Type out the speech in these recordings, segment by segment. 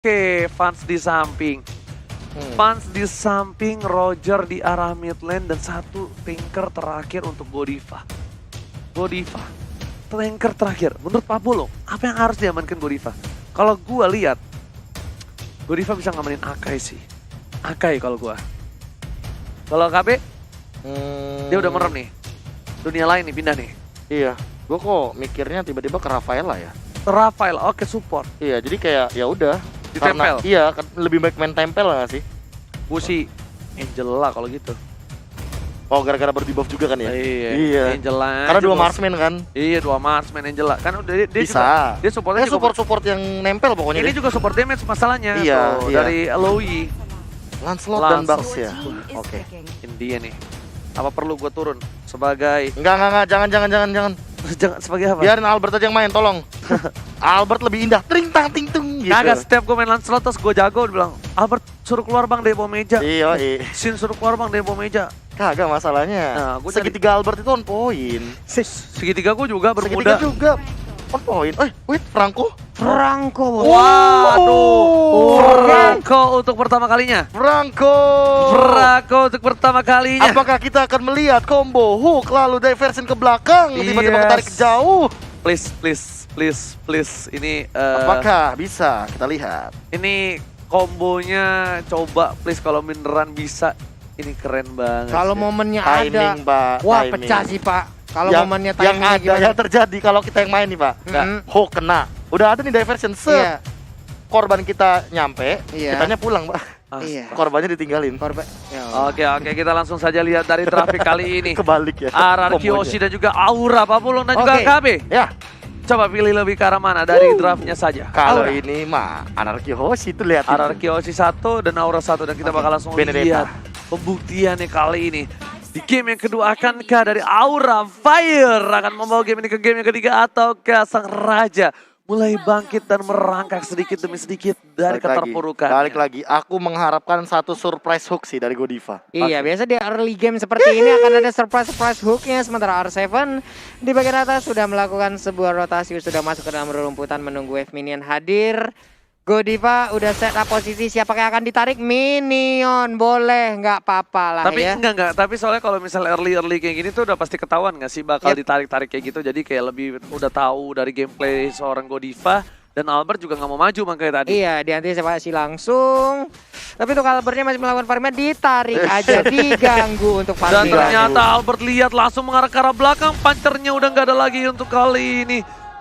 Oke, Vans di samping. Vans di samping, Roger di arah mid lane, dan satu tanker terakhir untuk Godiva. Godiva, tanker terakhir. Menurut Pak Bolong, apa yang harus diamankan Godiva? Kalau gua lihat, Godiva bisa ngamanin Akai sih. Akai kalau gua. Kalau KB, dia udah merem nih. Dunia lain nih, pindah nih. Iya, gue kok mikirnya tiba-tiba ke Rafaela ya. Rafael, oke support. Iya, jadi kayak ya udah. Ditempel. Iya, lebih baik main tempel nggak sih? Gue sih Angela kalau gitu. Oh, gara-gara berdebuff juga kan ya? Iya. Angela. Karena dua marksman kan? Iya, dua marksman Angela. Kan udah dia Bisa. juga, dia supportnya juga support yang nempel pokoknya. ini juga support damage masalahnya. Iya, tuh, iya. dari Aloy. Lancelot dan Bax ya. Oke. Ini dia nih. Apa perlu gue turun sebagai Enggak, jangan. jangan sebagai apa? Biarin Albert aja yang main, tolong. Albert lebih indah. Tring tang ting tung gitu. Kagak, setiap gue main Lancelot terus gue jago, dia bilang, Albert suruh keluar bang dari bawah meja. Iya. Sin suruh keluar bang dari bawah meja. Kagak masalahnya. Nah, gua segitiga Albert itu on point. Segitiga gue juga Segitiga bermuda. juga on point. Wait, Franco. Waduh, Franco untuk pertama kalinya. Franco untuk pertama kalinya. Apakah kita akan melihat combo hook lalu diversion ke belakang tiba-tiba ketarik ke jauh? Please. Ini Apakah bisa kita lihat? ini kombonya coba please, kalau beneran bisa ini keren banget. Kalau sih. momennya ada, Timing, Pak. wah Timing. pecah sih Pak. Kalau Yang- momennya yang timingnya ada gimana? yang terjadi kalau kita yang main nih, Pak. Hook kena. Udah ada nih diversion. Iya, Korban kita nyampe, Iya. kitanya pulang, Pak. iya. Korbannya ditinggalin. Korban. Ya. Oke, kita langsung saja lihat dari traffic kali ini. Kebalik ya. Arar kombonya. Kyoshi dan juga Aura, Pak Pulung dan juga Oke. KB. Ya, Coba pilih lebih ke arah mana dari draftnya saja. kalau Aura. ini mah Anarki Hoshi itu lihat. Arar Kyoshi 1 dan Aura 1, dan kita bakal langsung Benedetta. lihat pembuktiannya kali ini. Di game yang kedua, akankah dari Aura Fire akan membawa game ini ke game yang ketiga, ataukah sang raja mulai bangkit dan merangkak sedikit demi sedikit dari keterpurukan? Balik lagi, aku mengharapkan satu surprise hook sih dari Godiva. Iya, biasa di early game seperti ini akan ada surprise hooknya. Sementara R7 di bagian atas sudah melakukan sebuah rotasi, sudah masuk ke dalam rumputan menunggu wave minion hadir. Godiva udah set up posisi, siapa yang akan ditarik? Minion, boleh, nggak apa-apa lah Tapi ya. enggak, tapi soalnya kalau misalnya early kayak gini tuh udah pasti ketahuan nggak sih bakal ditarik-tarik kayak gitu, jadi kayak lebih udah tahu dari gameplay seorang Godiva. Dan Albert juga nggak mau maju makanya tadi. Iya, diantisipasi langsung. Tapi untuk Albertnya masih melakukan farmnya, ditarik aja, diganggu untuk Dan farming. ternyata Albert lihat langsung mengarah ke arah belakang, pancernya udah nggak ada lagi untuk kali ini.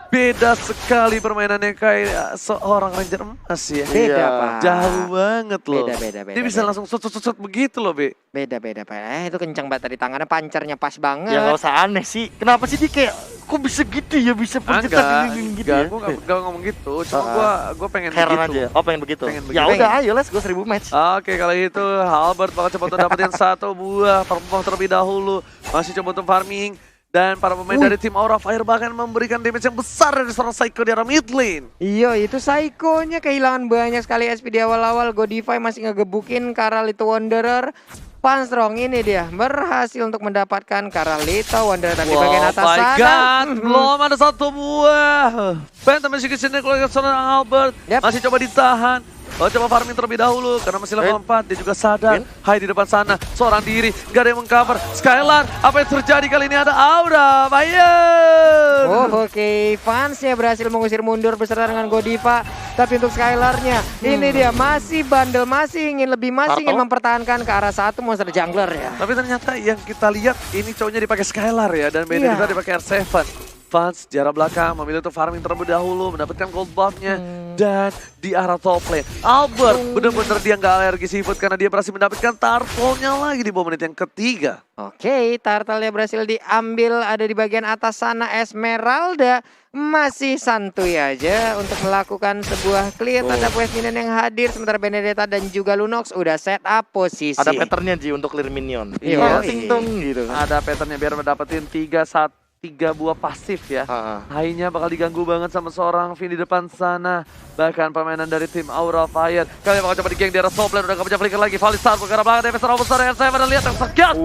Beda sekali permainannya kayak seorang Ranger emas ya. Beda, Iya. Pak. Jauh banget loh. Beda. Dia bisa langsung sut begitu loh, Be. Beda, Pak. Itu kencang banget tadi tangannya, pancernya pas banget. Ya nggak usah aneh sih. Kenapa sih dia kayak kok bisa gitu ya, bisa percetan gitu ya? Gue gak ngomong gitu. Cuma gue pengen Heran begitu. aja. Oh, pengen begitu. Pengen Ya begitu. udah, ayo let's go 1000 match. Oke, kalau itu Albert bakal coba untuk dapetin satu buah perempuan terlebih dahulu. Masih coba untuk farming. Dan para pemain dari tim Aura Fire bahkan memberikan damage yang besar dari seorang Psycho di arah mid lane. Iya, itu Psycho-nya kehilangan banyak sekali SP di awal-awal. Godiva masih ngegebukin Karalito Wanderer. Panstrong ini dia berhasil untuk mendapatkan Karalito Wanderer di bagian atas my sana. God, belum ada satu buah. Phantom masih kesini keluar seorang Albert. Yep. Masih coba ditahan. Oh, coba farming terlebih dahulu karena masih level 4. Dia juga sadar. Hai di depan sana, seorang diri, gak ada yang mengcover. Skylar, apa yang terjadi kali ini? Ada Aura Fire. Oke, fansnya berhasil mengusir mundur beserta dengan Godiva. Tapi untuk Skylarnya, ini dia masih bandel, masih ingin lebih, masih ingin mempertahankan ke arah satu monster jungler ya. Tapi ternyata yang kita lihat ini cowoknya dipakai Skylar ya, dan Benedetta dipakai R7. Vans jarak belakang memilih untuk farming terlebih dahulu, mendapatkan gold buff-nya. Dan di arah top lane, Albert bener-bener dia nggak alergi seafood karena dia berhasil mendapatkan turtle-nya lagi di bawah menit yang ketiga. Oke, turtle-nya berhasil diambil, ada di bagian atas sana. Esmeralda masih santuy aja untuk melakukan sebuah clear terhadap wave minion yang hadir. Sementara Benedetta dan juga Lunox udah set up posisi. Ada patternnya Ji untuk clear minion. Iya. Ting tung gitu. Ada patternnya biar mendapetin 3-1 3 buah pasif ya. Ah, High-nya bakal diganggu banget sama seorang Vin di depan sana. Bahkan permainan dari tim Aura Fire. Kalian bakal coba di geng di arah top lane. Udah gak punya flicker lagi. Valistar bergerak belakang. Defense terlalu besar. R7 dan lihat yang segat.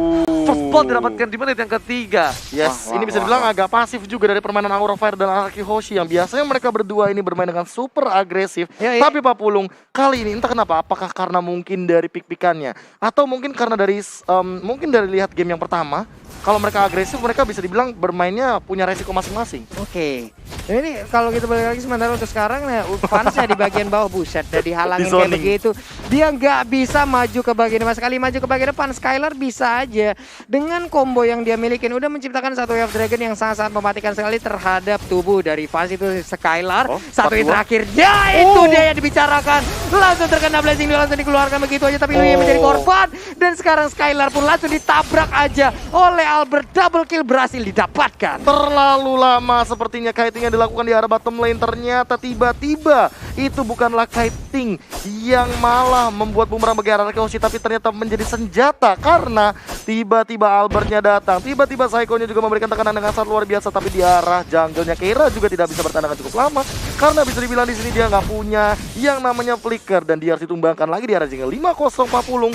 First blood didapatkan di menit yang ketiga. Yes, ini bisa dibilang agak pasif juga dari permainan Aura Fire dan Araki Hoshi yang biasanya mereka berdua ini bermain dengan super agresif. Ya, Tapi Pak Pulung, kali ini entah kenapa, apakah karena mungkin dari pick-pickannya atau mungkin karena dari mungkin dari lihat game yang pertama, kalau mereka agresif mereka bisa dibilang bermainnya punya resiko masing-masing. Oke. Dan ini kalau kita balik lagi sementara untuk sekarang ya fansnya di bagian bawah buset udah dihalangin Di kayak zoning. begitu. Dia nggak bisa maju ke bagian depan. Sekali maju ke bagian depan Skylar bisa aja dengan combo yang dia milikin udah menciptakan satu wave dragon yang sangat-sangat mematikan sekali terhadap tubuh dari fans itu Skylar. Oh, Satu hit 4-2. terakhir. Ya itu dia yang dibicarakan. Langsung terkena blessing dia langsung dikeluarkan begitu aja tapi Luya menjadi korban dan sekarang Skylar pun langsung ditabrak aja oleh Albert. Double kill berhasil didapatkan. Terlalu lama sepertinya kiting yang dilakukan di arah bottom lane. Ternyata tiba-tiba itu bukanlah kiting yang malah membuat bumerang bagi Araki Hoshi, tapi ternyata menjadi senjata karena tiba-tiba Albertnya datang. Tiba-tiba Saiko-nya juga memberikan tekanan dengan sangat luar biasa, tapi di arah jungle-nya Keira juga tidak bisa bertahan dengan cukup lama karena bisa dibilang di sini dia nggak punya yang namanya flicker dan dia harus ditumbangkan lagi di arah jungle 5-0 Pak Pulung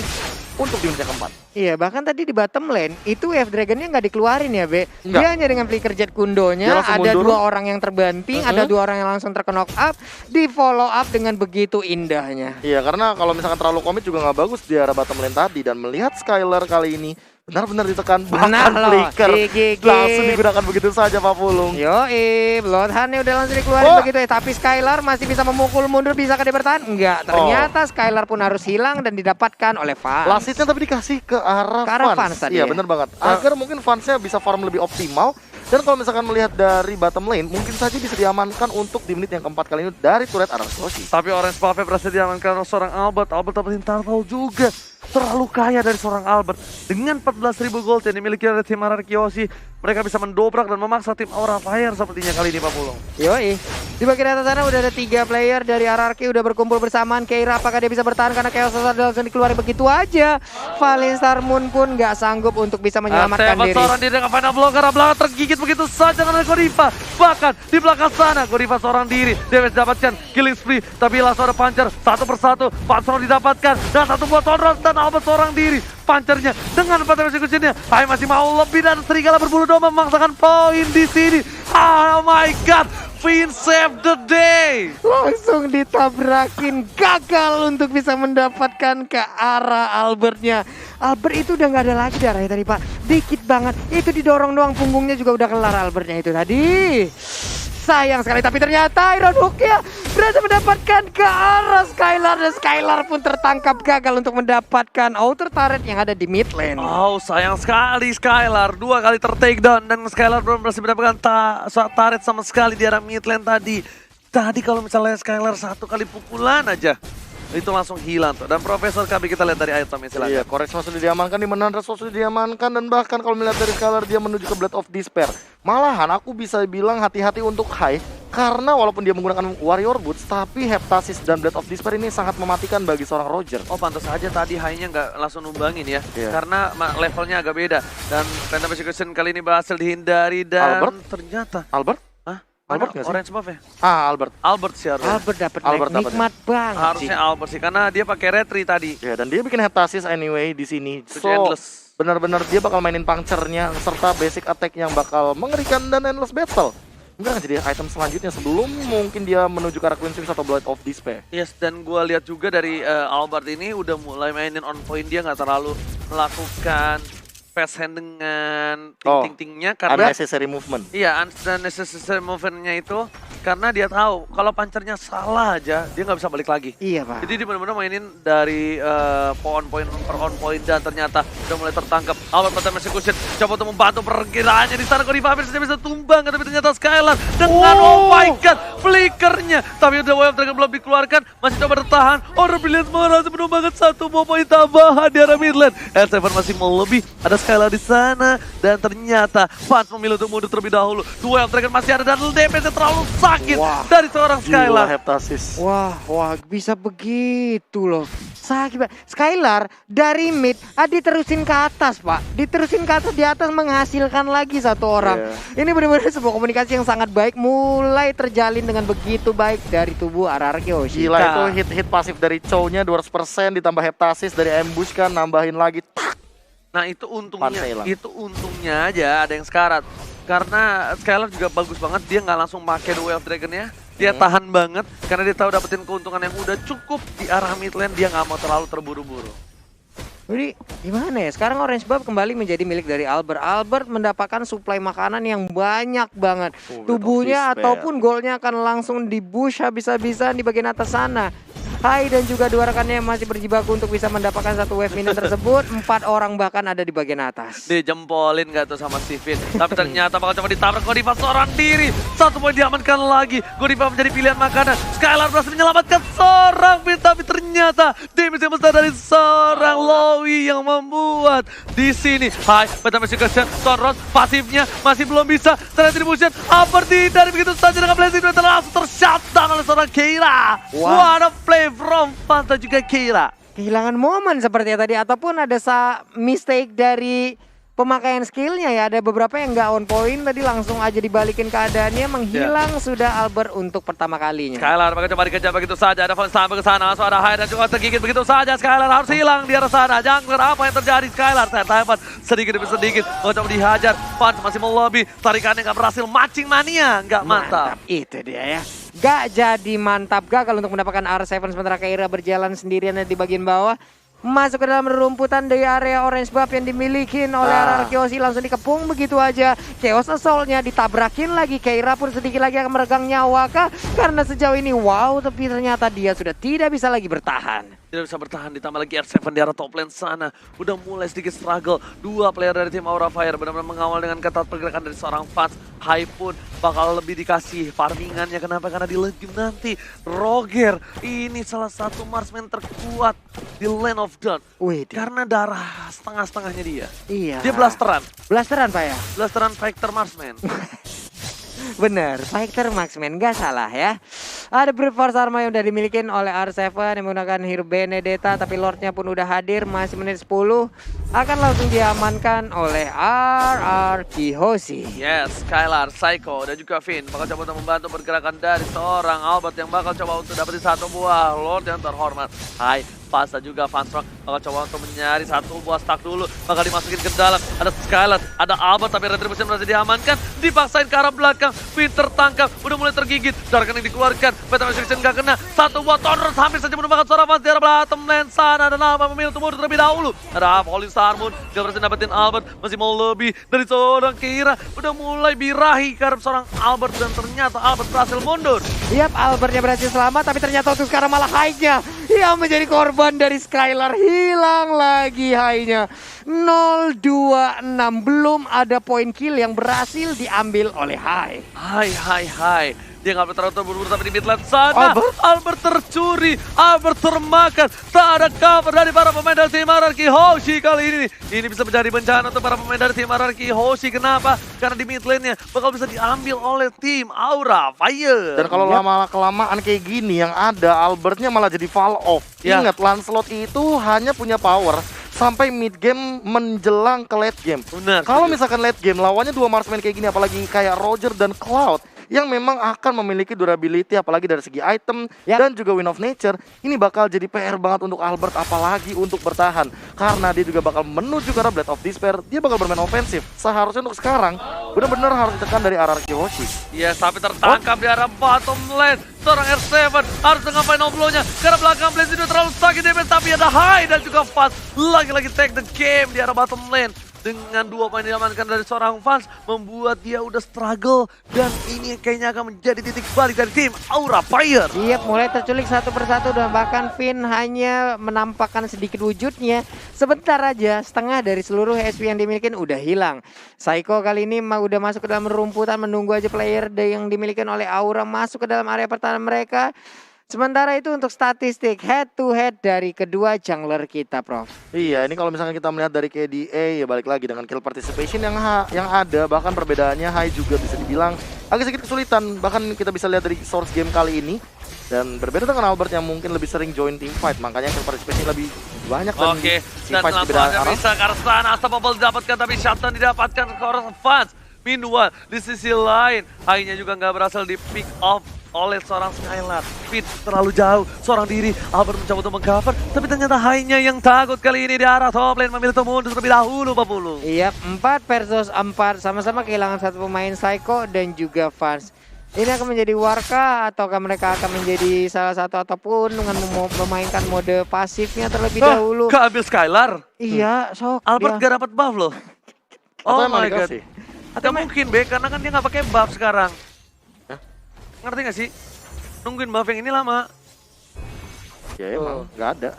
untuk di menit yang keempat. Iya, bahkan tadi di bottom lane itu wave dragonnya nggak dikeluarin ya, Be. Nggak. Dia hanya dengan flicker jet Dia kundonya, langsung ada mundur. 2 orang yang terbanting, ada 2 orang yang langsung terknock up, di follow up dengan begitu indahnya. Iya, karena kalau misalkan terlalu komit juga nggak bagus di arah bottom lane tadi. Dan melihat Skylar kali ini benar-benar ditekan bahkan loh, flicker GG. langsung digunakan begitu saja Pak Pulung. Yoi, Bloodhound-nya udah langsung dikeluarin Wah. begitu ya. Tapi Skylar masih bisa memukul mundur, bisa dia bertahan? Enggak, ternyata Skylar pun harus hilang dan didapatkan oleh Vans. Lasitnya tapi dikasih ke arah Vans tadi Iya ya. benar banget. Agar mungkin fansnya bisa farm lebih optimal. Dan kalau misalkan melihat dari bottom lane, mungkin saja bisa diamankan untuk di menit yang keempat kali ini dari turret Araki Hoshi. Tapi Orange Buffet berhasil diamankan oleh seorang Albert. Albert dapetin turtle juga. Terlalu kaya dari seorang Albert. Dengan 14.000 gold yang dimiliki oleh tim Araki Hoshi, mereka bisa mendobrak dan memaksa tim Aura Fire sepertinya kali ini Pak Pulung. Yoi, di bagian atas sana udah ada 3 player dari RRQ udah berkumpul bersamaan. Keira apakah dia bisa bertahan karena Chaos Hazard langsung dikeluarin begitu aja. Valistar Moon pun nggak sanggup untuk bisa menyelamatkan diri. seorang diri dengan final blow karena belakang tergigit begitu saja dengan Godiva. Bahkan di belakang sana Godiva seorang diri. Deves dapatkan killing spree, tapi langsung ada puncher satu persatu. Panzer didapatkan dan satu buat Tonron dan Albert seorang diri. Punchernya dengan 4 executionnya. Hai masih mau lebih dan serigala berbulu domba memaksakan poin di sini. Oh my god, Finn save the day. Langsung ditabrakin, gagal untuk bisa mendapatkan ke arah Albertnya. Albert itu udah nggak ada lagi darahnya tadi Pak, dikit banget. Itu didorong doang, punggungnya juga udah kelar Albertnya itu tadi. Sayang sekali, tapi ternyata Iron Hook-nya berhasil mendapatkan ke arah Skylar. Dan Skylar pun tertangkap gagal untuk mendapatkan outer turret yang ada di mid lane. Oh sayang sekali Skylar, 2 kali ter-takedown dan Skylar belum berhasil mendapatkan turret sama sekali di arah mid lane tadi. Tadi kalau misalnya Skylar 1 kali pukulan aja, itu langsung hilang tuh. Dan Profesor KB kita lihat dari itemnya silakan. Iya, Koreksma sudah diamankan, di Menandra sudah diamankan, dan bahkan kalau melihat dari Skylar dia menuju ke Blade of Despair. Malahan aku bisa bilang hati-hati untuk high, karena walaupun dia menggunakan Warrior Boots, tapi Heptasis dan Blade of Despair ini sangat mematikan bagi seorang Roger. Oh pantas aja tadi high-nya nggak langsung numbangin ya, Iya. karena levelnya agak beda. Dan Phantom Execution kali ini berhasil dihindari dan Albert? ternyata Albert? Hah? Albert Mana nggak sih? Orange buff ya? Albert. Albert sih harusnya. Albert dapat Albert dapat nikmat banget sih. Harusnya Albert sih, karena dia pakai retri tadi. Ya, dan dia bikin Heptasis anyway di sini. Terus So, endless. benar-benar dia bakal mainin puncture-nya serta basic attack yang bakal mengerikan dan endless battle. Mungkin akan jadi item selanjutnya sebelum mungkin dia menuju ke arah Queen Sphinx atau Blade of Despair. Yes, dan gua lihat juga dari Albert ini udah mulai mainin on point, dia nggak terlalu melakukan fast hand dengan ting-ting-tingnya karena Unnecessary movement. iya, unnecessary movement-nya itu karena dia tahu kalau punchernya salah aja dia nggak bisa balik lagi. Iya Pak. Jadi dia benar-benar mainin dari on point per on point dan ternyata udah mulai tertangkap. Albert Phantom Execution coba untuk membantu perkiraannya di sana. Godiva hampir saja bisa tumbang, tapi ternyata Skylar dengan oh my god flickernya. Tapi udah Wave Dragon belum dikeluarkan, masih coba bertahan. Order Brilliant berhasil menumbangkan 1 poin tambahan di arah mid lane. R7 masih mau lebih, ada Skylar di sana dan ternyata Fans memilih untuk mundur terlebih dahulu. Wave Dragon masih ada dan DPS terlalu sakit Wah, dari seorang Gila Skylar. Heptasis. Wah, bisa begitu loh. sakit Pak. Skylar dari mid diterusin ke atas Pak. Diterusin ke atas, di atas menghasilkan lagi satu orang. Ini benar-benar sebuah komunikasi yang sangat baik. Mulai terjalin dengan begitu baik dari tubuh RRQ Hoshi. Gila itu hit pasif dari Chow-nya 200% ditambah heptasis dari ambush kan nambahin lagi. Tak. Nah itu Pansai untungnya aja ada yang sekarat. Karena Skylar juga bagus banget, dia nggak langsung pakai Duel of Dragon-nya. Dia tahan banget karena dia tahu dapetin keuntungan yang udah cukup di arah mid lane, dia nggak mau terlalu terburu-buru. Jadi gimana ya, sekarang Orange Buff kembali menjadi milik dari Albert. Albert mendapatkan suplai makanan yang banyak banget. Tubuhnya ataupun golnya akan langsung di-push habis-habisan di bagian atas sana. Hai dan juga dua rekannya masih berjibaku untuk bisa mendapatkan satu wave minion tersebut. 4 orang bahkan ada di bagian atas. Dijempolin gak tuh sama Steven. Tapi ternyata bakal coba ditabrak Godiva seorang diri. 1 poin diamankan lagi. Godiva menjadi pilihan makanan. Skylar berhasil menyelamatkan seorang Pin. Tapi ternyata damage yang besar dari seorang Lowy yang membuat di sini. Hai, Beta masih kesian. Sonros pasifnya masih belum bisa. Ternyata dibusian. Aperti dari begitu saja dengan blessing. Langsung tershutdown oleh seorang Keira. What a play from Fanta juga Keira. Kehilangan momen sepertinya tadi, ataupun ada mistake dari pemakaian skillnya ya. Ada beberapa yang nggak on point tadi, langsung aja dibalikin keadaannya, menghilang sudah Albert untuk pertama kalinya. Skylar bakal coba dikejar begitu saja, ada Fon sampai ke sana, langsung ada Hai dan juga tergigit begitu saja. Skylar harus hilang di arah sana. Jungler apa yang terjadi? Skylar telepon sedikit demi sedikit, mau coba dihajar. Fon masih melobi, tarikannya nggak berhasil, matching mania nggak mantap. Itu dia ya. Gak jadi mantap gagal untuk mendapatkan R7, sementara Keira berjalan sendirian di bagian bawah. Masuk ke dalam rumputan dari area Orange Buff yang dimiliki oleh RRQ Hoshi, langsung dikepung begitu aja. Chaos Assault-nya ditabrakin lagi. Keira pun sedikit lagi akan meregang nyawa kah? Karena sejauh ini wow, tapi ternyata dia sudah tidak bisa lagi bertahan. Tidak bisa bertahan, ditambah lagi R7 di arah top lane sana. Udah mulai sedikit struggle. 2 player dari tim Aura Fire benar-benar mengawal dengan ketat pergerakan dari seorang Fans. Hai pun bakal lebih dikasih farmingannya. Kenapa? Karena di lane game nanti Roger ini salah satu marksman terkuat di Land of Dawn. Karena darah setengah-setengahnya dia. Iya. Dia blasteran. Blasteran Pak ya? Blasteran fighter marksman. Bener, fighter marksman, gak salah ya. Ada Brute Force Armor yang udah dimiliki oleh R7 yang menggunakan Hero Benedetta, tapi Lordnya pun udah hadir, masih menit 10. Akan langsung diamankan oleh RRQ Hoshi. Yes, Skylar, Psycho, dan juga Finn bakal coba untuk membantu pergerakan dari seorang Albert yang bakal coba untuk dapetin 1 buah Lord yang terhormat. Hai, Fasta juga Fanstrong bakal coba untuk mencari 1 buah stack dulu, bakal dimasukin ke dalam. Ada Skylar, ada Albert, tapi Retribution berhasil diamankan, dipaksain ke arah belakang. Finn tertangkap, udah mulai tergigit, darahkan yang dikeluarkan. Beta Restriction gak kena, 1 buah Thunderous hampir saja menumbangkan seorang Fans di arah bottom lane sana. Dan apa memilih untuk mundur terlebih dahulu. Ada Holy Starmoon, gak berhasil dapetin Albert, masih mau lebih dari seorang Keira. Udah mulai birahi ke arah seorang Albert, dan ternyata Albert berhasil mundur. Yap, Albertnya berhasil selamat, tapi ternyata untuk sekarang malah Hai-nya yang menjadi korban dari Skylar. Hilang lagi Hai-nya. 0-2-6, belum ada poin kill yang berhasil diambil oleh Hai. Hai. Dia nggak terlalu terburu-buru, tapi di mid lane sana Albert tercuri, Albert termakan. Tak ada cover dari para pemain dari tim RRQ Hoshi kali ini. Ini bisa menjadi bencana untuk para pemain dari tim RRQ Hoshi. Kenapa? Karena di mid lane-nya bakal bisa diambil oleh tim Aura Fire. Dan kalau lama-kelamaan kayak gini yang ada Albertnya malah jadi fall off. Ingat, Lancelot itu hanya punya power sampai mid game menjelang ke late game. Benar. Kalau misalkan late game lawannya 2 marksman kayak gini, apalagi kayak Roger dan Cloud yang memang akan memiliki durability apalagi dari segi item dan juga Wind of Nature, ini bakal jadi PR banget untuk Albert, apalagi untuk bertahan karena dia juga bakal menuju ke arah Blade of Despair. Dia bakal bermain ofensif. Seharusnya untuk sekarang benar-benar harus ditekan dari RRQ Hoshi. Iya, tapi tertangkap di arah bottom lane. Seorang R7 harus dengan final blow-nya karena belakang Blaze itu terlalu sakit damage, tapi ada Hai dan juga Fast lagi-lagi take the game di arah bottom lane. Dengan 2 poin diamankan dari seorang Fans, membuat dia udah struggle, dan ini kayaknya akan menjadi titik balik dari tim Aura Fire. Iya, mulai terculik satu persatu dan bahkan Finn hanya menampakkan sedikit wujudnya. Sebentar aja setengah dari seluruh HP yang dimiliki udah hilang. Psycho kali ini udah masuk ke dalam rumputan, menunggu aja player yang dimiliki oleh Aura masuk ke dalam area pertahanan mereka. Sementara itu untuk statistik head to head dari kedua jungler kita, Prof. Iya, ini kalau misalkan kita melihat dari KDA, ya balik lagi dengan kill participation yang ada, bahkan perbedaannya Hai juga bisa dibilang agak sedikit kesulitan. Bahkan kita bisa lihat dari source game kali ini, Dan berbeda dengan Albert yang mungkin lebih sering join team fight, makanya akan participation lebih banyak dan Oke, team dan fight di langsung beda ada arah. bisa Karstan, Unstoppable didapatkan tapi shutdown didapatkan ke orang fans. Meanwhile, di sisi lain, Hainya juga nggak berhasil di pick off oleh seorang Skylar. Fit terlalu jauh, seorang diri. Albert mencoba untuk mengcover, tapi ternyata Hainya yang takut kali ini di arah top lane memilih untuk mundur terlebih dahulu, Pak Pulu. Iya, 4 versus 4 sama-sama kehilangan satu pemain Psycho dan juga Fans. Ini akan menjadi Warka ataukah mereka akan menjadi salah satu ataupun dengan memainkan mode pasifnya terlebih dahulu. Keambil Skylar. Iya, sok Albert dia. gak dapat buff loh. Atau Oh emang my god. dikasih? Gak mungkin Be, karena kan dia gak pakai buff sekarang. Hah? Ngerti gak sih? Nungguin buff yang ini lama. Ya emang, nggak ada.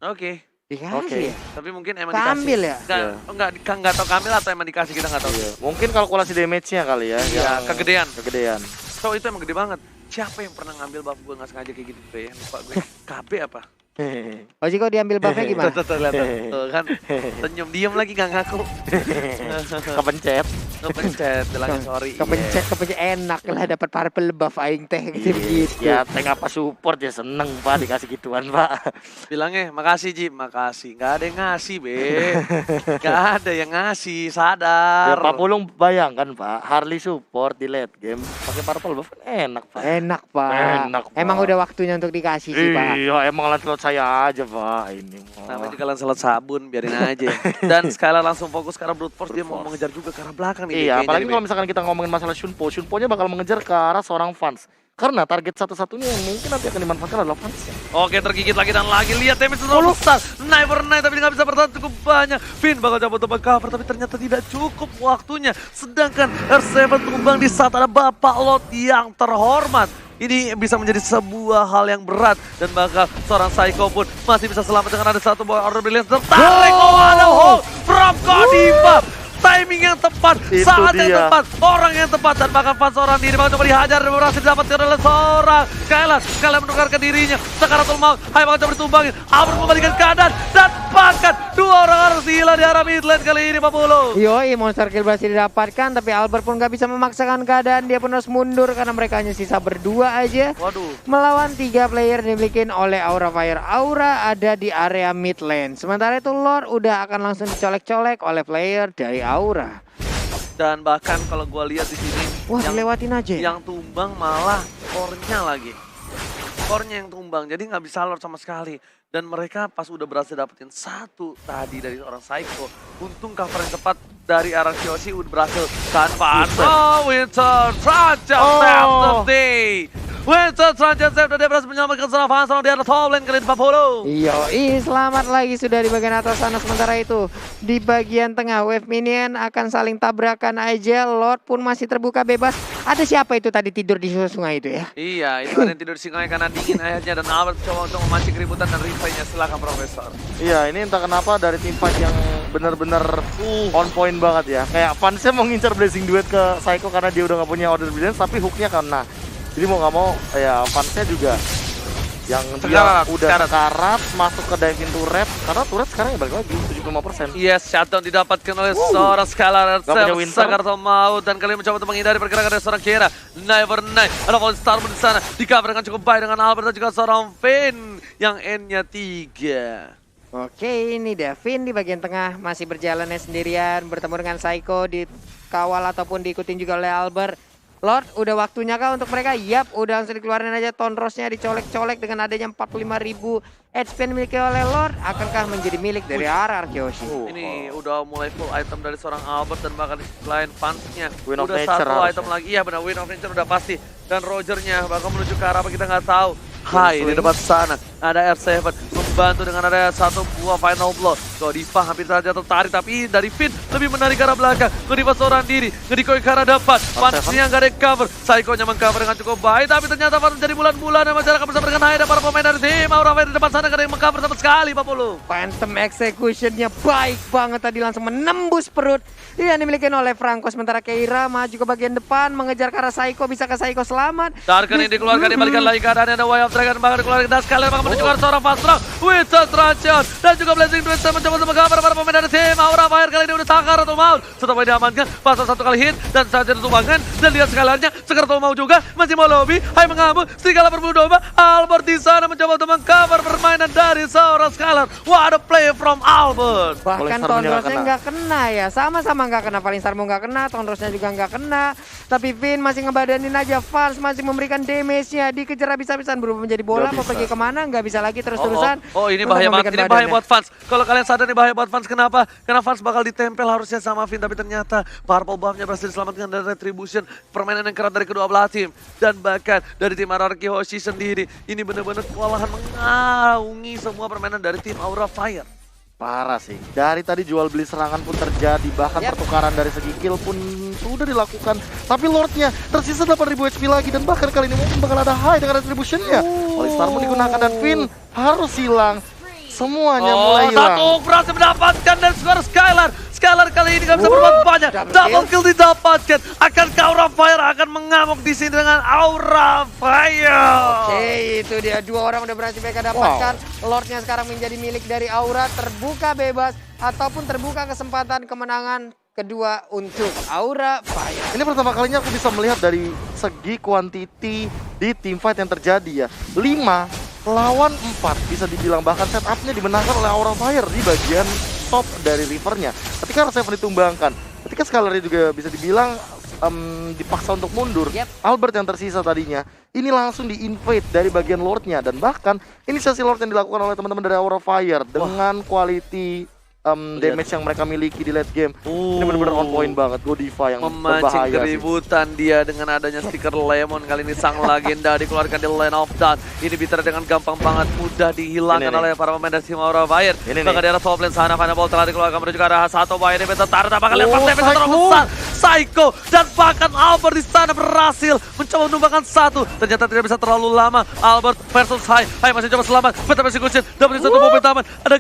Oke. Dikasih Oke. ya? Tapi mungkin emang Keambil dikasih. ya? Nggak tahu kambil atau emang dikasih, kita nggak tahu. Iya. Mungkin kalkulasi damage-nya kali ya. Iya, yang kegedean. Kegedean. So itu emang gede banget. Siapa yang pernah ngambil buff gue nggak sengaja kayak gitu Be? Lupa gue. KB apa? Oji kok diambil buffnya gimana? Tuh, lihat tuh kan. Senyum diem lagi nggak ngaku. Kepencet. Ngepencet, bilangin sorry. Kepencet enak lah dapat purple buff aing teh gitu. Ya tank apa support ya seneng Pak dikasih gituan Pak. Bilangnya makasih Ji, makasih. Nggak ada yang ngasih Be. Nggak ada yang ngasih, sadar. Ya Pak Pulung bayangkan Pak, Harley support di late game pakai purple buff kan enak Pak. Enak, Pak. Enak, Pak. Emang udah waktunya untuk dikasih sih, Pak. Iya emang lancelot saya aja Pak ini mah. Namanya juga Lancelot sabun, biarin aja. Dan Skylar langsung fokus ke arah brute force, dia mau mengejar juga ke arah belakang nih. Iya, kayaknya apalagi nih, kalau Be. misalkan kita ngomongin masalah Shunpo-nya bakal mengejar ke arah seorang fans. Karena target satu-satunya yang mungkin nanti akan dimanfaatkan adalah fans. Oke, tergigit lagi dan lagi. Lihat damage terlalu besar. Never night tapi nggak bisa bertahan cukup banyak. Finn bakal coba untuk cover tapi ternyata tidak cukup waktunya. Sedangkan R7 tumbang di saat ada Bapak Lot yang terhormat. Ini bisa menjadi sebuah hal yang berat dan bakal seorang Psycho pun masih bisa selamat dengan ada satu boy order brilliance tertarik. Oh, ada hold from Godiva. Timing yang tepat, Itu saat yang dia. tepat, orang yang tepat dan bahkan fans seorang diri bakal coba dihajar dan berhasil didapatkan oleh seorang Skylar menukarkan dirinya, Sakaratul Maut, Hai bakal coba ditumbangin, Albert membalikan keadaan dan bahkan dua orang harus hilang di arah mid lane kali ini Pak Pulu. Yoi, monster kill berhasil didapatkan, tapi Albert pun gak bisa memaksakan keadaan, dia pun harus mundur karena mereka hanya sisa berdua aja. Waduh. Melawan 3 player dimiliki oleh Aura Fire. Aura ada di area mid lane. Sementara itu Lord udah akan langsung dicolek-colek oleh player dari Aura. Dan bahkan kalau gua lihat di sini Wah, yang, dilewatin aja. yang tumbang malah core-nya lagi. Core-nya yang tumbang, jadi nggak bisa Lord sama sekali. Dan mereka pas udah berhasil dapetin satu tadi dari orang Psycho, untung cover yang tepat dari arah Kyoshi udah berhasil tanpa Winter Trajan save the day. Winter Trajan save the day berhasil menyelamatkan seorang fans di arah top lane kali ini Pak Pulu. Yoi, selamat lagi sudah di bagian atas sana. Sementara itu di bagian tengah wave minion akan saling tabrakan aja. Lord pun masih terbuka bebas. Ada siapa itu tadi tidur di sungai itu ya? Iya, itu ada yang tidur di sungai karena dingin airnya dan Albert coba untuk memancing keributan dan replaynya. Silakan Profesor. Iya, ini entah kenapa dari tim fight yang benar-benar on point banget ya. Kayak fansnya mau ngincar Blazing Duet ke Psycho karena dia udah nggak punya order brilliance, tapi hooknya kena. Jadi mau nggak mau, ya fansnya juga yang dia udah sekarat masuk ke diving turret karena turret sekarang ya balik lagi 75%. Yes, shutdown didapatkan oleh seorang Skylar Gak punya Winter. Sakaratul Maut dan kalian mencoba untuk menghindari pergerakan dari seorang Kira. Never Night, ada Fall Star di sana, di cover dengan cukup baik dengan Albert dan juga seorang Finn yang N-nya 3. Oke, ini Davin di bagian tengah masih berjalannya sendirian bertemu dengan Psycho dikawal ataupun diikutin juga oleh Albert. Lord, udah waktunya kah untuk mereka? Yap, udah langsung dikeluarin aja Tonrosnya dicolek-colek dengan adanya 45.000 HP yang dimiliki oleh Lord. Akankah menjadi milik dari arah Kyoshi? Ini udah mulai full item dari seorang Albert dan bahkan di lain fansnya Win of udah Nature satu harusnya. item lagi. Iya benar, Win of Nature udah pasti. Dan Rogernya bakal menuju ke arah apa kita nggak tahu. Hai, di depan sana ada R7 membantu dengan ada satu buah final blow. Godiva hampir saja tertarik tapi dari Finn lebih menarik ke arah belakang. Godiva seorang diri, ngedikoi ke arah depan. Fansnya nggak ada yang cover. Psycho-nya mengcover dengan cukup baik tapi ternyata Fans menjadi bulan-bulan dan masyarakat bersama dengan Hai dan para pemain dari tim Aura Fire di depan sana nggak ada yang mengcover sama sekali Pak Pulu. Phantom Execution-nya baik banget tadi langsung menembus perut. Yang dimiliki oleh Franco. Sementara Keira maju ke bagian depan mengejar ke arah Psycho. Bisa ke Psycho selamat. Darken ini dikeluarkan, dibalikan lagi keadaannya ada Way of Dragon bahkan dikeluarkan dan sekali bakal menuju ke arah seorang fast round Winter Trajan dan juga Blazing Duet mencoba untuk mengcover para pemain dari tim Aura Fire kali ini udah Sakaratul Maut. Setelah diamankan pasal satu kali hit dan saja ditumbangkan Dan lihat Skylarnya, Sekerto mau juga, masih mau lobby, Hai mengamuk, Serigala berbulu domba, Albert di sana mencoba untuk mengcover permainan dari seorang Skylar. What a play from Albert. Bahkan Tondrosnya nggak kena ya, sama-sama nggak kena. Paling Sarmo nggak kena, Tondrosnya juga nggak kena. Tapi Vin masih ngebadanin aja, Vans masih memberikan damage-nya, dikejar habis-habisan berubah menjadi bola, mau pergi kemana nggak bisa lagi terus-terusan. Oh, ini bahaya banget, ini bahaya buat Vans. Kalau kalian sadar ini bahaya buat Vans, kenapa? Karena Vans bakal ditempel harusnya sama Vin, tapi ternyata Purple Buff-nya berhasil diselamatkan dari Retribution. Permainan yang keras dari kedua belah tim. Dan bahkan dari tim RRQ Hoshi sendiri, ini benar-benar kewalahan mengaungi semua permainan dari tim Aura Fire. Parah sih. Dari tadi jual beli serangan pun terjadi, bahkan pertukaran dari segi kill pun sudah dilakukan. Tapi Lordnya tersisa 8000 HP lagi dan bahkan kali ini mungkin bakal ada high dengan retributionnya. Alistar pun digunakan dan Vin harus hilang. Semuanya mulai hilang. Satu berhasil mendapatkan dan skor Skylar. Skylar kali ini gak bisa berbuat banyak. Double kill didapatkan. Akankah Aura Fire akan mengamuk di sini dengan Aura Fire? Oke, itu dia. Dua orang udah berhasil mereka dapatkan. Lordnya sekarang menjadi milik dari Aura. Terbuka bebas ataupun terbuka kesempatan kemenangan kedua untuk Aura Fire. Ini pertama kalinya aku bisa melihat dari segi quantity di teamfight yang terjadi ya. 5 lawan 4 bisa dibilang, bahkan setupnya dimenangkan oleh Aura Fire di bagian top dari rivernya. Ketika R7 ditumbangkan, ketika Skylar juga bisa dibilang dipaksa untuk mundur. Albert yang tersisa tadinya ini langsung di-invade dari bagian Lordnya, dan bahkan inisiasi Lord yang dilakukan oleh teman-teman dari Aura Fire dengan quality damage yang mereka miliki di late game. Ini benar-benar on point banget. Godiva yang memancing berbahaya keributan sih. dia dengan adanya stiker Lemon. Kali ini sang legenda dikeluarkan di Lane of Dawn. Ini bitter dengan gampang banget, mudah dihilangkan oleh para pemain dari tim Aura Fire. Bahkan di arah top lane sana, Final Ball telah dikeluarkan menuju ke arah satu bahaya. Ini betul taruh, bakal lepas damage terlalu besar. Psycho dan bahkan Albert di sana berhasil mencoba menumbangkan satu. Ternyata tidak bisa terlalu lama. Albert versus Hai. Hai masih coba selamat. Betul execution. Dapat satu momentum. Ada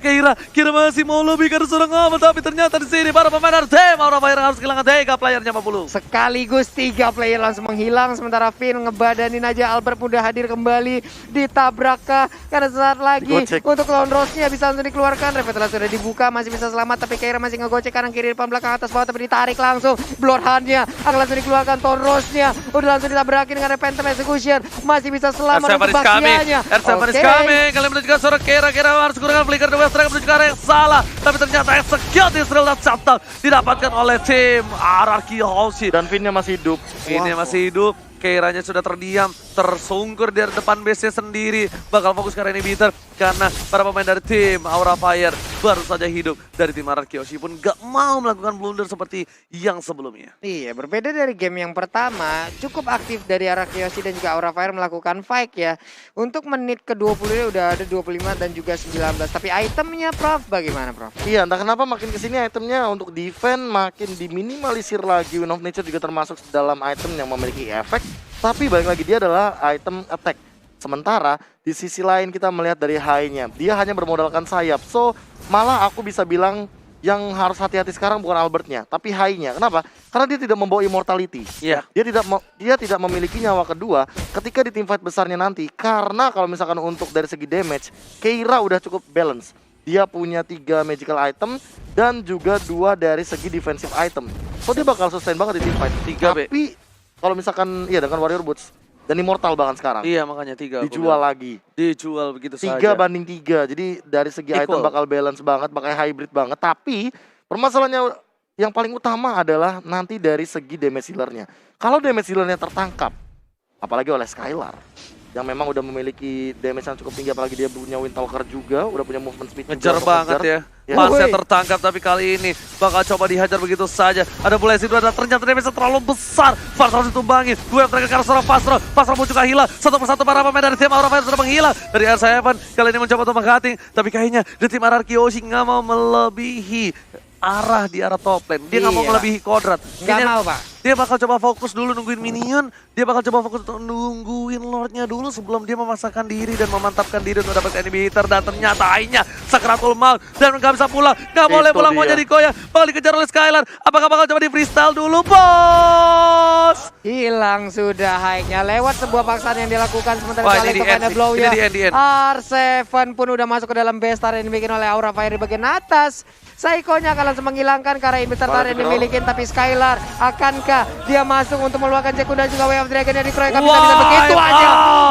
Kira masih mau lebih karena seorang Albert, tapi ternyata di sini para pemain dari tim Aura Fire harus kehilangan 3 playernya 50. Sekaligus 3 player langsung menghilang, sementara Vin ngebadanin aja. Albert mudah hadir kembali, ditabrak kah? Karena saat lagi untuk lawan Rose-nya bisa langsung dikeluarkan. Revetal sudah dibuka, masih bisa selamat, tapi Keira masih ngegocek kanan kiri depan belakang atas bawah, tapi ditarik langsung. Bloodhound-nya akan langsung dikeluarkan. Ton Rose-nya udah langsung ditabrakin dengan Phantom Execution, masih bisa selamat untuk bakianya. R7 is coming, kalian menuju ke suara Keira harus gunakan flicker the West menuju ke arah yang salah, tapi ternyata execute Israel dan shutdown didapatkan oleh tim RRQ Hoshi. Dan Vin-nya masih hidup. Vin-nya masih hidup. Keiranya sudah terdiam, tersungkur di depan base-nya sendiri. Bakal fokus karena ini bitter, karena para pemain dari tim Aura Fire baru saja hidup dari tim RRQ Hoshi pun gak mau melakukan blunder seperti yang sebelumnya. Iya, berbeda dari game yang pertama, cukup aktif dari RRQ Hoshi dan juga Aura Fire melakukan fight ya. Untuk menit ke-20 udah ada 25 dan juga 19. Tapi itemnya Prof, bagaimana Prof? Iya, entah kenapa makin kesini itemnya untuk defense makin diminimalisir lagi. Wind of Nature juga termasuk dalam item yang memiliki efek. Tapi balik lagi dia adalah item attack. Sementara di sisi lain kita melihat dari high-nya, dia hanya bermodalkan sayap. So malah aku bisa bilang yang harus hati-hati sekarang bukan Albertnya, tapi high-nya. Kenapa? Karena dia tidak membawa immortality. Dia tidak memiliki nyawa kedua ketika di teamfight besarnya nanti. Karena kalau misalkan untuk dari segi damage, Keira udah cukup balance. Dia punya 3 magical item dan juga 2 dari segi defensive item. So dia bakal sustain banget di teamfight. 3 Tapi kalau misalkan iya dengan Warrior Boots dan Immortal bahkan sekarang. Iya, makanya 3. Dijual lagi. Dijual begitu 3 saja. 3 banding 3. Jadi dari segi item bakal balance banget, bakal hybrid banget. Tapi permasalahannya yang paling utama adalah nanti dari segi damage healer-nya. Kalau damage healer-nya tertangkap, apalagi oleh Skylar yang memang udah memiliki damage yang cukup tinggi, apalagi dia punya Windtalker juga, udah punya movement speed ngejar juga, banget ngejar. ya. Masnya tertangkap, tapi kali ini bakal coba dihajar begitu saja. Ada Blessing 2, ternyata damage terlalu besar. Fars harus ditumbangin. 2 mereka ke arah seorang Fastro. Fastro pun juga hilang. Satu persatu para pemain dari tim Aura Fire sudah menghilang. Dari R7 kali ini mencoba untuk mengcutting, tapi kayaknya di tim RRQ Hoshi nggak mau melebihi arah di arah top lane. Dia nggak mau melebihi kodrat. Nggak mau Pak. Dia bakal coba fokus dulu nungguin minion Dia bakal coba fokus untuk nungguin Lordnya dulu sebelum dia memasakkan diri dan memantapkan diri untuk dapat inhibitor. Dan ternyata akhirnya Sakratul Maut dan nggak bisa pulang. Nggak boleh Itu pulang, mau dia. jadi Koya. Bakal dikejar oleh Skylar. Apakah bakal coba di freestyle dulu, bos? Hilang sudah high-nya lewat sebuah paksaan yang dilakukan sementara Wah, kali ini ke di end final sih. blow Ini ya. di end. R7 pun udah masuk ke dalam base turret yang dibikin oleh Aura Fire di bagian atas. Saikonya akan langsung menghilangkan karena inhibitor turret yang dimiliki, tapi Skylar akankah dia masuk untuk meluarkan Jakku dan juga Way of Dragon yang dikeroyok bisa begitu aja.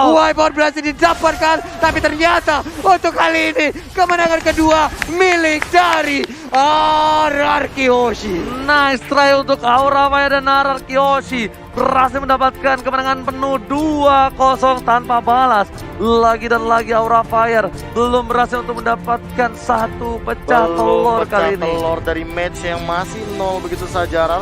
Wipeout berhasil didapatkan, tapi ternyata untuk kali ini kemenangan kedua milik dari RR Kiyoshi. Nice try untuk Aura Fire dan RR Kiyoshi. Berhasil mendapatkan kemenangan penuh 2-0 tanpa balas. Lagi dan lagi Aura Fire belum berhasil untuk mendapatkan satu pecah telur kali ini. Telur dari match yang masih 0 begitu saja.